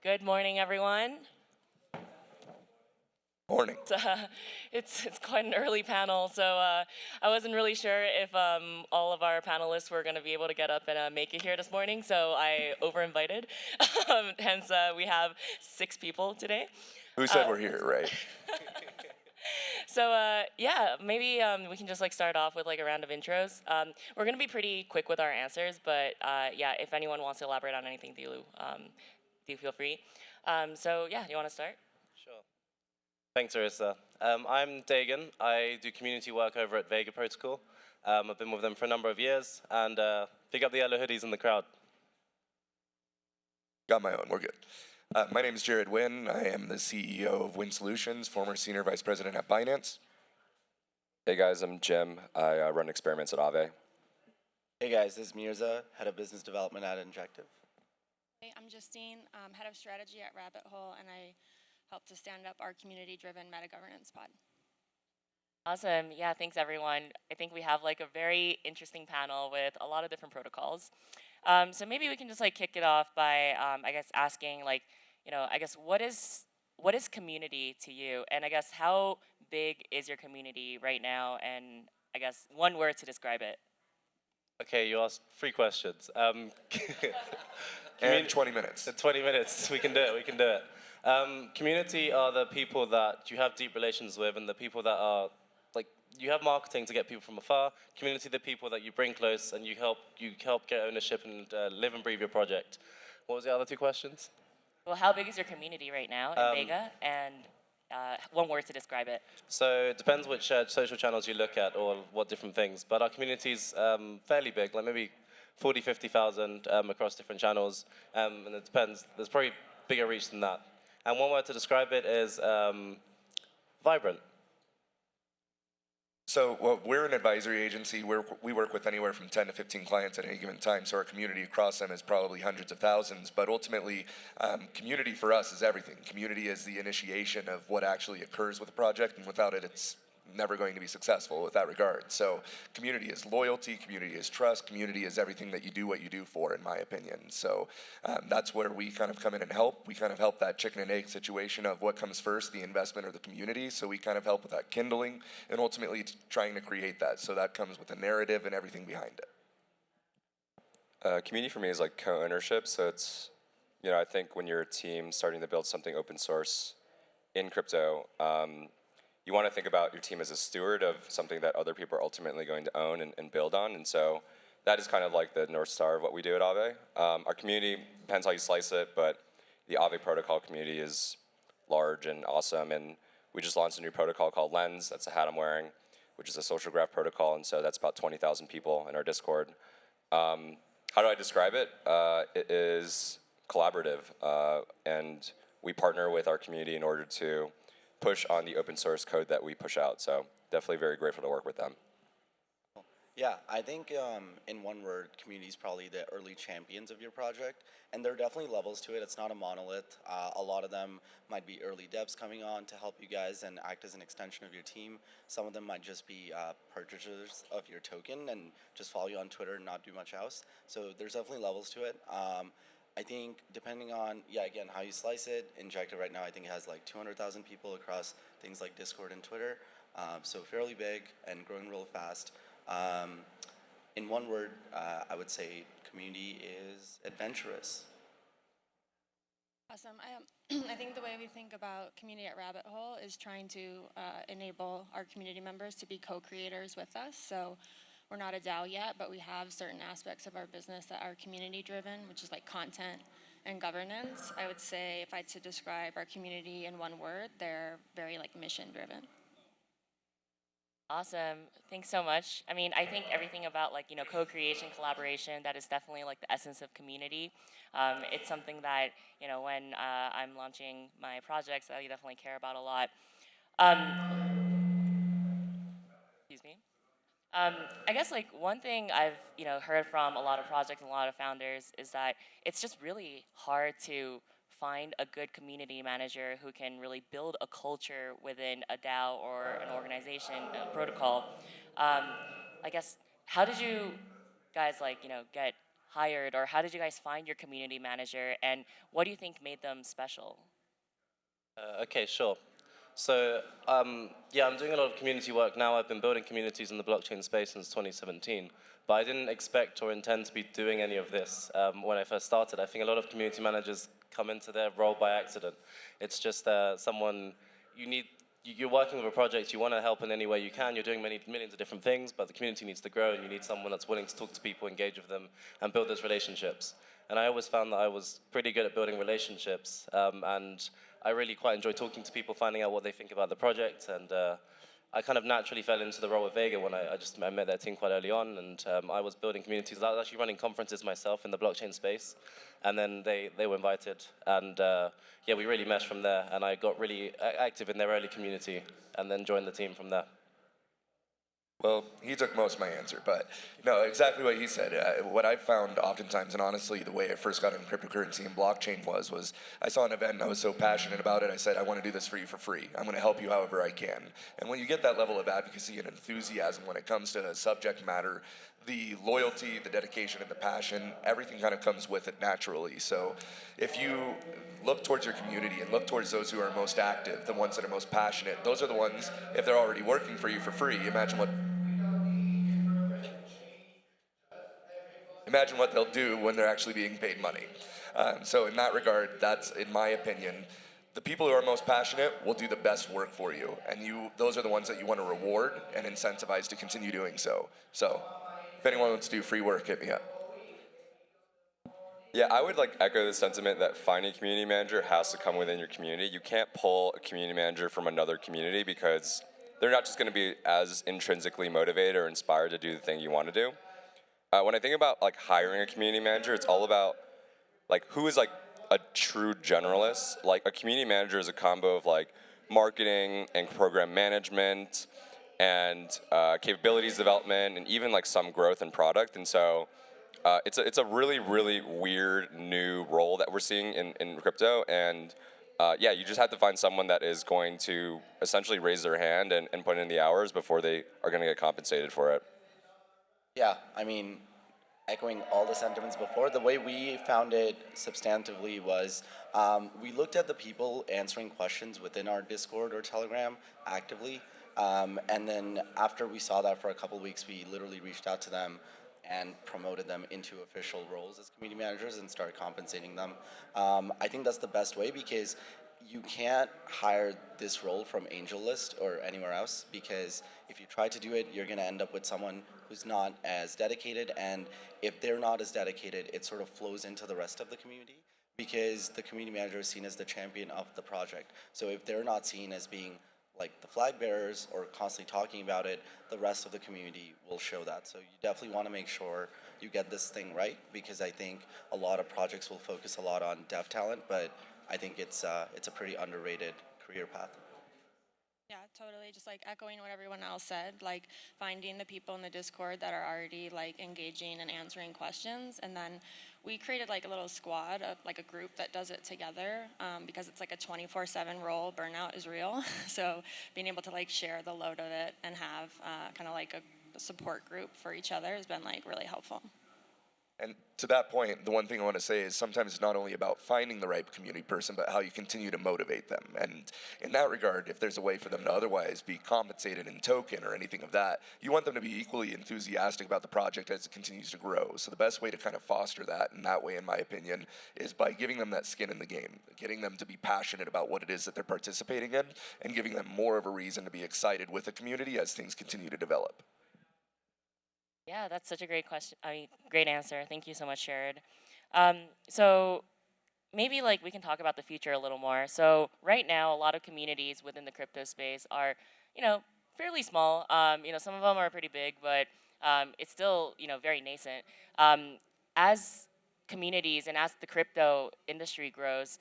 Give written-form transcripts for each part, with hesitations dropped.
Good morning, everyone. Morning. It's quite an early panel, so I wasn't really sure if all of our panelists were going to be able to get up and make it here this morning, so I over-invited. Hence, we have 6 people today. Who said we're here, right? So yeah, maybe we can just like start off with like a round of intros. We're gonna be pretty quick with our answers, but yeah, if anyone wants to elaborate on anything, do feel free. So yeah, you want to start? Sure. Thanks, Arisa. I'm Dagan. I do community work over at Vega Protocol. I've been with them for a number of years, and pick up the yellow hoodies in the crowd. Got my own, we're good. My name is Jared Wynn. I am the CEO of Win Solutions, former Senior Vice President at Binance. Hey guys, I'm Jim. I run experiments at Aave. Hey guys, this is Mirza, Head of Business Development at Injective. Hey, I'm Justine, Head of Strategy at Rabbit Hole, and I help to stand up our community-driven meta governance pod. Awesome. Yeah, thanks everyone. I think we have like a very interesting panel with a lot of different protocols. So maybe we can just like kick it off by, I guess, asking like, I guess what is community to you, and I guess how big is your community right now, and I guess one word to describe it. Okay, you asked 3 questions. And 20 minutes. 20 minutes, we can do it. Community are the people that you have deep relations with, and the people that are, like, you have marketing to get people from afar. Community, the people that you bring close, and you help get ownership and live and breathe your project. What was the other 2 questions? Well, how big is your community right now in Vega, and one word to describe it? So it depends which social channels you look at or what different things, but our community's fairly big, like maybe 40, 50,000 across different channels, and it depends. There's probably bigger reach than that. And one word to describe it is vibrant. So well, we're an advisory agency. We work with anywhere from 10 to 15 clients at any given time, so our community across them is probably hundreds of thousands, but ultimately, community for us is everything. Community is the initiation of what actually occurs with a project, and without it, it's never going to be successful with that regard. So community is loyalty, community is trust, community is everything that you do what you do for, in my opinion. So that's where we kind of come in and help. We kind of help that chicken and egg situation of what comes first, the investment or the community. So we kind of help with that kindling and ultimately trying to create that. So that comes with a narrative and everything behind it. Community for me is like co-ownership. So it's, I think when you're a team starting to build something open source in crypto, you want to think about your team as a steward of something that other people are ultimately going to own and build on. And so that is kind of like the North Star of what we do at Aave. Our community, depends how you slice it, but the Aave protocol community is large and awesome. And we just launched a new protocol called Lens. That's a hat I'm wearing, which is a social graph protocol. And so that's about 20,000 people in our Discord. How do I describe it? It is collaborative. And we partner with our community in order to push on the open source code that we push out. So definitely very grateful to work with them. Yeah, I think in one word, community is probably the early champions of your project, and there are definitely levels to it. It's not a monolith. A lot of them might be early devs coming on to help you guys and act as an extension of your team. Some of them might just be purchasers of your token and just follow you on Twitter and not do much else. So there's definitely levels to it. I think depending on, again, how you slice it, Injective right now I think it has like 200,000 people across things like Discord and Twitter. So fairly big and growing real fast. In one word, I would say community is adventurous. Awesome. I think the way we think about community at Rabbit Hole is trying to enable our community members to be co-creators with us. So we're not a DAO yet, but we have certain aspects of our business that are community-driven, which is like content and governance. I would say if I had to describe our community in one word, they're very like mission-driven. Awesome. Thanks so much. I mean, I think everything about like, co-creation, collaboration, that is definitely like the essence of community. It's something that, when I'm launching my projects, I definitely care about a lot. Excuse me. I guess like one thing I've heard from a lot of projects and a lot of founders is that it's just really hard to find a good community manager who can really build a culture within a DAO or an organization, a protocol. I guess how did you guys get hired, or how did you guys find your community manager, and what do you think made them special? Okay, sure. So, yeah, I'm doing a lot of community work now. I've been building communities in the blockchain space since 2017, but I didn't expect or intend to be doing any of this when I first started. I think a lot of community managers come into their role by accident. It's just someone you need. You're working with a project, you want to help in any way you can, you're doing millions of different things, but the community needs to grow and you need someone that's willing to talk to people, engage with them, and build those relationships. And I always found that I was pretty good at building relationships, and I really quite enjoy talking to people, finding out what they think about the project, and I kind of naturally fell into the role of Vega when I met their team quite early on, and I was building communities. I was actually running conferences myself in the blockchain space, and then they were invited, and yeah, we really meshed from there, and I got really active in their early community, and then joined the team from there. Well, he took most of my answer, but no, exactly what he said. What I found oftentimes, and honestly, the way I first got into cryptocurrency and blockchain was I saw an event and I was so passionate about it, I said, I want to do this for you for free. I'm going to help you however I can. And when you get that level of advocacy and enthusiasm when it comes to subject matter, the loyalty, the dedication, and the passion, everything kind of comes with it naturally. So if you look towards your community and look towards those who are most active, the ones that are most passionate, those are the ones, if they're already working for you for free, imagine what they'll do when they're actually being paid money. So in that regard, that's, in my opinion, the people who are most passionate will do the best work for you. And those are the ones that you want to reward and incentivize to continue doing so. So if anyone wants to do free work, hit me up. Yeah, I would like echo the sentiment that finding a community manager has to come within your community. You can't pull a community manager from another community because they're not just going to be as intrinsically motivated or inspired to do the thing you want to do. When I think about like hiring a community manager, it's all about like who is like a true generalist. Like a community manager is a combo of like marketing and program management and capabilities development and even like some growth and product. And so it's a really, really weird new role that we're seeing in crypto. And yeah, you just have to find someone that is going to essentially raise their hand and put in the hours before they are going to get compensated for it. Yeah, I mean, echoing all the sentiments before, the way we found it substantively was we looked at the people answering questions within our Discord or Telegram actively. And then after we saw that for a couple of weeks, we literally reached out to them and promoted them into official roles as community managers and started compensating them. I think that's the best way because you can't hire this role from AngelList or anywhere else because if you try to do it, you're going to end up with someone who's not as dedicated, and if they're not as dedicated, it sort of flows into the rest of the community because the community manager is seen as the champion of the project. So if they're not seen as being like the flag bearers or constantly talking about it, the rest of the community will show that. So you definitely want to make sure you get this thing right because I think a lot of projects will focus a lot on dev talent, but I think it's a pretty underrated career path. Yeah, totally. Just like echoing what everyone else said, like finding the people in the Discord that are already like engaging and answering questions. And then we created like a little squad of like a group that does it together because it's like a 24/7 role. Burnout is real. So being able to like share the load of it and have kind of like a support group for each other has been like really helpful. And to that point, the one thing I want to say is sometimes it's not only about finding the right community person, but how you continue to motivate them. And in that regard, if there's a way for them to otherwise be compensated in token or anything of that, you want them to be equally enthusiastic about the project as it continues to grow. So the best way to kind of foster that in that way, in my opinion, is by giving them that skin in the game, getting them to be passionate about what it is that they're participating in, and giving them more of a reason to be excited with the community as things continue to develop. Yeah, that's such a great question. I mean, great answer. Thank you so much, Sherrod. So maybe like we can talk about the future a little more. So right now, a lot of communities within the crypto space are, fairly small. Some of them are pretty big, but it's still, very nascent. As communities and as the crypto industry grows,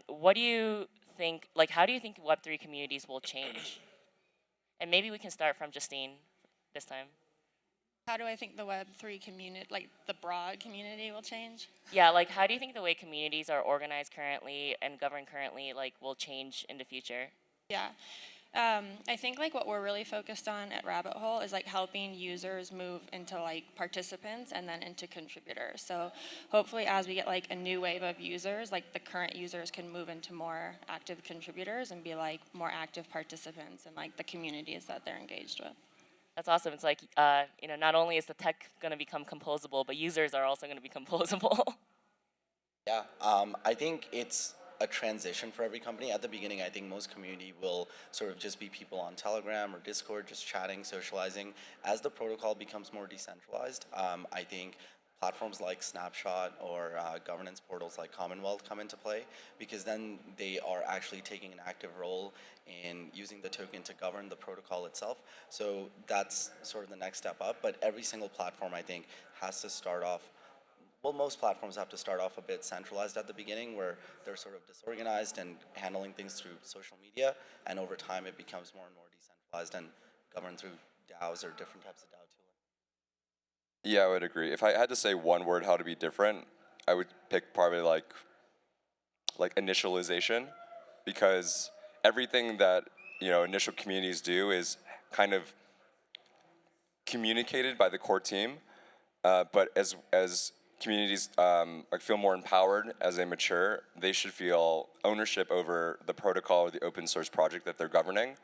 what do you think? Like, how do you think Web3 communities will change? And maybe we can start from Justine this time. How do I think the Web3 community, like the broad community, will change? Yeah, like how do you think the way communities are organized currently and governed currently, like will change in the future? Yeah. I think like what we're really focused on at Rabbit Hole is like helping users move into like participants and then into contributors. So hopefully as we get like a new wave of users, like the current users can move into more active contributors and be like more active participants in like the communities that they're engaged with. That's awesome. It's like, not only is the tech going to become composable, but users are also going to be composable. Yeah, I think it's a transition for every company. At the beginning, I think most community will sort of just be people on Telegram or Discord, just chatting, socializing. As the protocol becomes more decentralized, I think platforms like Snapshot or governance portals like Commonwealth come into play, because then they are actually taking an active role in using the token to govern the protocol itself. So that's sort of the next step up. But every single platform, I think, has to start off, well, most platforms have to start off a bit centralized at the beginning, where they're sort of disorganized and handling things through social media, and over time it becomes more and more decentralized and governed through DAOs or different types of DAO tooling. Yeah, I would agree. If I had to say one word how to be different, I would pick probably like initialization, because everything that initial communities do is kind of communicated by the core team, but as communities feel more empowered as they mature, they should feel ownership over the protocol or the open source project that they're governing,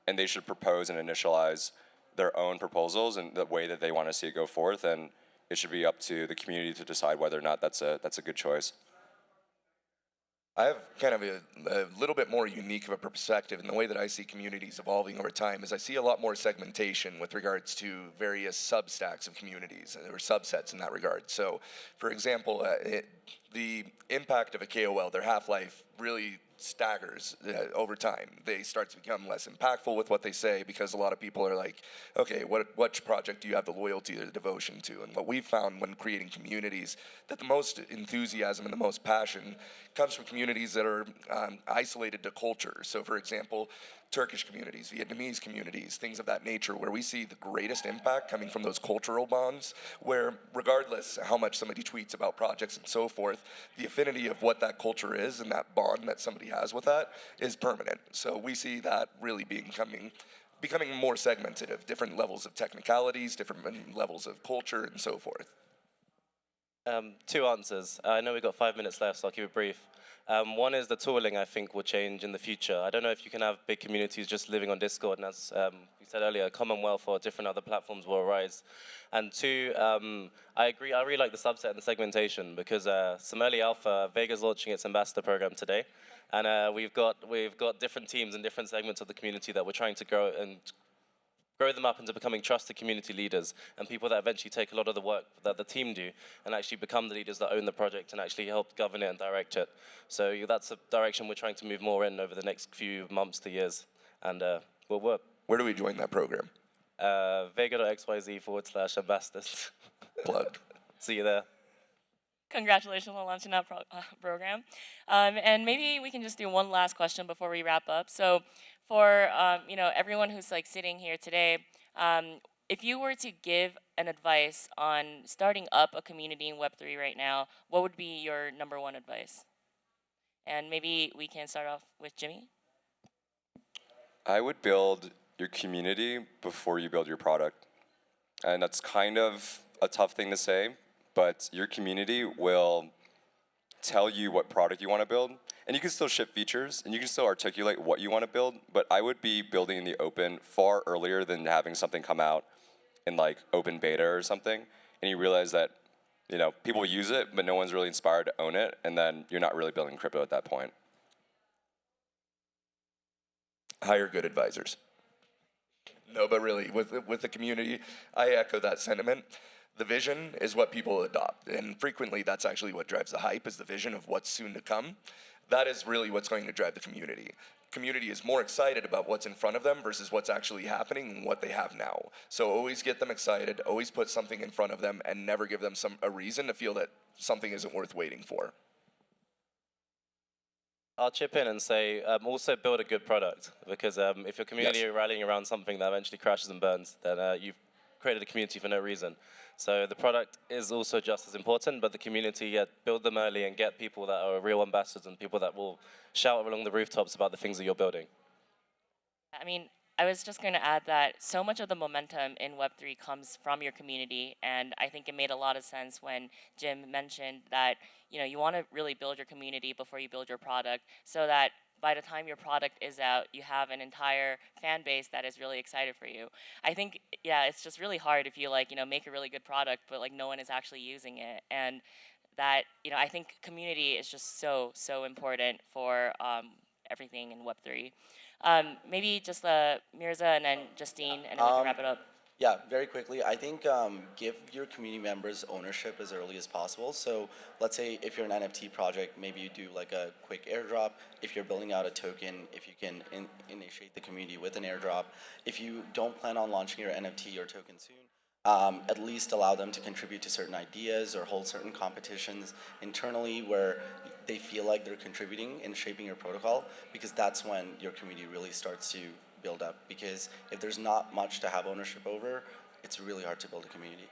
and they should propose and initialize their own proposals and the way that they want to see it go forth, and it should be up to the community to decide whether or not that's a good choice. I have kind of a little bit more unique of a perspective in the way that I see communities evolving over time. Is I see a lot more segmentation with regards to various substacks of communities or subsets in that regard. So, for example, the impact of a KOL, their half-life really staggers over time. They start to become less impactful with what they say, because a lot of people are like, okay, what project do you have the loyalty or the devotion to? And what we've found when creating communities, that the most enthusiasm and the most passion comes from communities that are isolated to culture. So for example, Turkish communities, Vietnamese communities, things of that nature, where we see the greatest impact coming from those cultural bonds, where regardless how much somebody tweets about projects and so forth, the affinity of what that culture is and that bond that somebody has with that is permanent. So we see that really becoming more segmented of different levels of technicalities, different levels of culture, and so forth. Two answers. I know we've got 5 minutes left, so I'll keep it brief. One is the tooling, I think, will change in the future. I don't know if you can have big communities just living on Discord, and as you said earlier, Commonwealth or different other platforms will arise. And two, I agree, I really like the subset and the segmentation, because some early alpha, Vega's launching its ambassador program today, and we've got different teams and different segments of the community that we're trying to grow them up into becoming trusted community leaders, and people that eventually take a lot of the work that the team do and actually become the leaders that own the project and actually help govern it and direct it. So that's a direction we're trying to move more in over the next few months to years, and we'll work. Where do we join that program? Vega.xyz/ambassadors. Plugged. See you there. Congratulations on launching that program. And maybe we can just do one last question before we wrap up. So for everyone who's like sitting here today, if you were to give an advice on starting up a community in Web3 right now, what would be your number one advice? And maybe we can start off with Jimmy. I would build your community before you build your product. And that's kind of a tough thing to say, but your community will tell you what product you want to build. And you can still ship features, and you can still articulate what you want to build, but I would be building in the open far earlier than having something come out in like open beta or something, and you realize that people use it, but no one's really inspired to own it, and then you're not really building crypto at that point. Hire good advisors. No, but really, with the community, I echo that sentiment. The vision is what people adopt, and frequently that's actually what drives the hype, is the vision of what's soon to come. That is really what's going to drive the community. Community is more excited about what's in front of them versus what's actually happening and what they have now. So always get them excited, always put something in front of them, and never give them a reason to feel that something isn't worth waiting for. I'll chip in and say also build a good product, because if your community are rallying around something that eventually crashes and burns, then you've created a community for no reason. So the product is also just as important, but the community, build them early and get people that are real ambassadors and people that will shout along the rooftops about the things that you're building. I mean, I was just going to add that so much of the momentum in Web3 comes from your community, and I think it made a lot of sense when Jim mentioned that you want to really build your community before you build your product, so that by the time your product is out, you have an entire fan base that is really excited for you. I think, yeah, it's just really hard if you make a really good product, but no one is actually using it, and that I think community is just so important for everything in Web3. Maybe just Mirza and then Justine, and then we can wrap it up. Yeah, very quickly, I think give your community members ownership as early as possible. So let's say if you're an NFT project, maybe you do like a quick airdrop. If you're building out a token, if you can initiate the community with an airdrop. If you don't plan on launching your NFT or token soon, at least allow them to contribute to certain ideas or hold certain competitions internally where they feel like they're contributing in shaping your protocol, because that's when your community really starts to build up. Because if there's not much to have ownership over, it's really hard to build a community.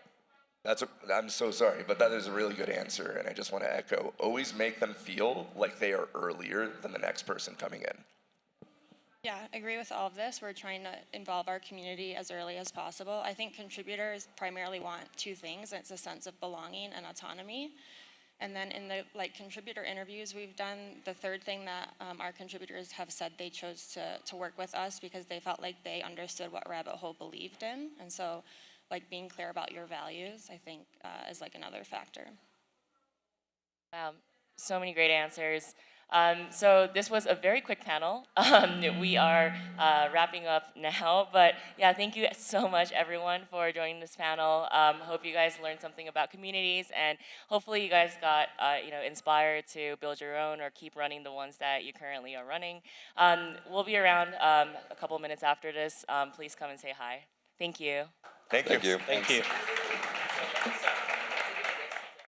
I'm so sorry, but that is a really good answer, and I just want to echo, always make them feel like they are earlier than the next person coming in. Yeah, I agree with all of this. We're trying to involve our community as early as possible. I think contributors primarily want two things. It's a sense of belonging and autonomy. And then in the contributor interviews we've done, the third thing that our contributors have said, they chose to work with us because they felt like they understood what Rabbit Hole believed in. And so being clear about your values, I think, is another factor. Wow, so many great answers. So this was a very quick panel. We are wrapping up now, but yeah, thank you so much, everyone, for joining this panel. Hope you guys learned something about communities, and hopefully you guys got inspired to build your own or keep running the ones that you currently are running. We'll be around a couple minutes after this. Please come and say hi. Thank you. Thank you. Thank you.